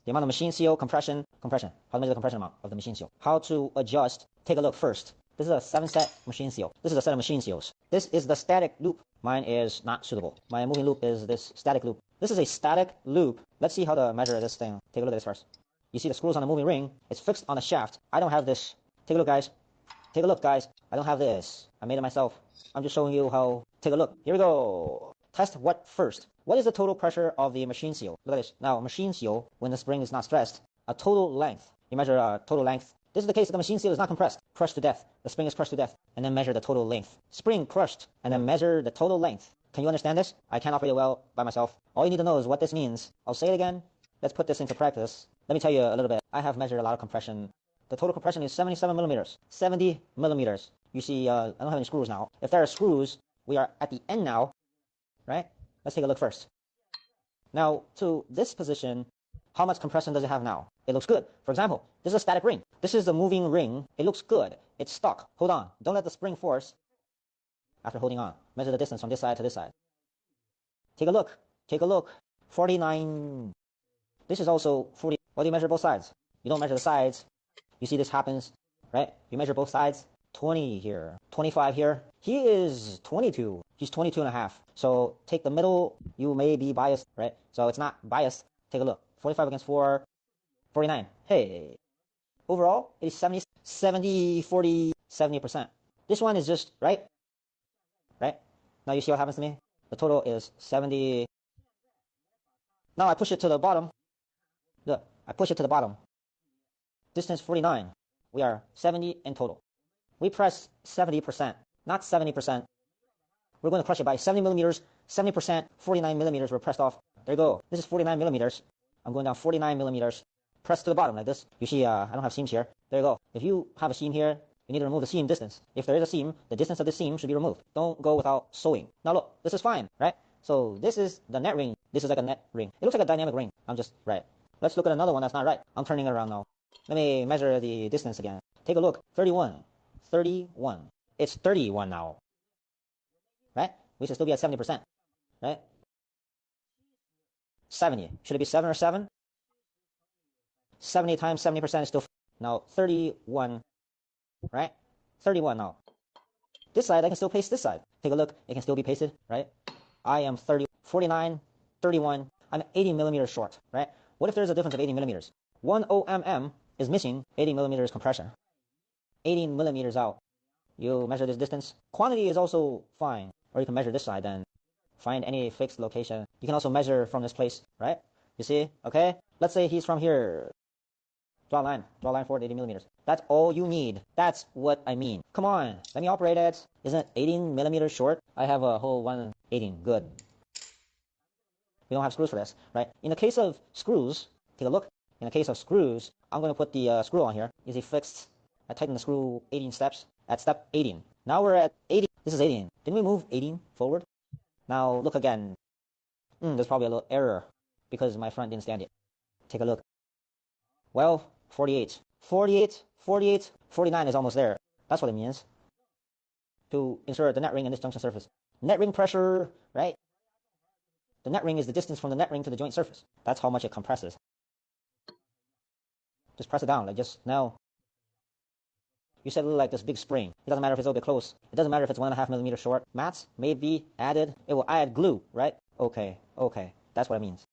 The amount of machine seal, compression. How to measure the compression amount of the machine seal. How to adjust. Take a look first. This is a 7-set machine seal. This is a set of machine seals. This is the static loop. Mine is not suitable. My moving loop is this static loop. This is a static loop. Let's see how to measure this thing. Take a look at this first. You see the screws on the moving ring. It's fixed on a shaft. I don't have this. Take a look, guys. Take a look, guys. I don't have this. I made it myself. I'm just showing you how. Take a look. Here we go. Test what first? What is the total pressure of the machine seal? Look at this. Now, machine seal, when the spring is not stressed, a total length. You measure total length. This is the case that the machine seal is not compressed. Crushed to death. The spring is crushed to death. And then measure the total length. Spring crushed. And then measure the total length. Can you understand this? I can't operate it well by myself. All you need to know is what this means. I'll say it again. Let's put this into practice. Let me tell you a little bit. I have measured a lot of compression. The total compression is 77 millimeters. 70 millimeters. You see, I don't have any screws now. If there are screws, we are at the end now, right? Let's take a look first. Now, to this position, how much compression does it have now? It looks good. For example, this is a static ring. This is the moving ring. It looks good. It's stuck. Hold on. Don't let the spring force. After holding on, measure the distance from this side to this side. Take a look. Take a look. 49. This is also 40. What do you measure both sides? You don't measure the sides. You see this happens, right? You measure both sides. 20 here. 25 here. He is 22. He's 22 and a half. So take the middle. You may be biased, right? So it's not biased. Take a look. 45 against 4. 49. Hey. Overall, it is 70, 40, 70%. This one is just, right? Right? Now you see what happens to me? The total is 70. Now I push it to the bottom. Look, I push it to the bottom. Distance 49. We are 70 in total. We press 70%, not 70%. We're going to crush it by 70 millimeters, 70%, 49 millimeters were pressed off. There you go. This is 49 millimeters. I'm going down 49 millimeters. Press to the bottom like this. You see, I don't have seams here. There you go. If you have a seam here, you need to remove the seam distance. If there is a seam, the distance of the seam should be removed. Don't go without sewing. Now look, this is fine, right? So this is the net ring. This is like a net ring. It looks like a dynamic ring. I'm just, right. Let's look at another one that's not right. I'm turning it around now. Let me measure the distance again. Take a look. 31. 31. It's 31 now. Right? We should still be at 70%. Right? 70. Should it be 7 or 7? 70 times 70% is still... Now, 31. Right? 31 now. This side, I can still paste this side. Take a look. It can still be pasted. Right? I am 30, 49, 31. I'm 80 millimeters short. Right? What if there's a difference of 80 millimeters? 1 OMM is missing 80 millimeters compression. 80 millimeters out. You measure this distance. Quantity is also fine. Or you can measure this side then. Find any fixed location. You can also measure from this place, right? You see? Okay? Let's say he's from here. Draw a line. Draw a line forward 80 millimeters. That's all you need. That's what I mean. Come on. Let me operate it. Isn't it 18 millimeters short? I have a whole 118. Good. We don't have screws for this, right? In the case of screws, take a look. In the case of screws, I'm going to put the screw on here. Is it fixed? I tighten the screw 18 steps. At step 18. Now we're at 80. This is 18. Didn't we move 18 forward? Now look again. There's probably a little error because my front didn't stand it. Take a look. Well, 48. 48, 48, 49 is almost there. That's what it means. To insert the net ring in this junction surface. Net ring pressure, right? The net ring is the distance from the net ring to the joint surface. That's how much it compresses. Just press it down, like just now. You said it looked like this big spring. It doesn't matter if it's a little bit close. It doesn't matter if it's 1.5 millimeters short. Mats may be added. It will add glue, right? Okay. That's what it means.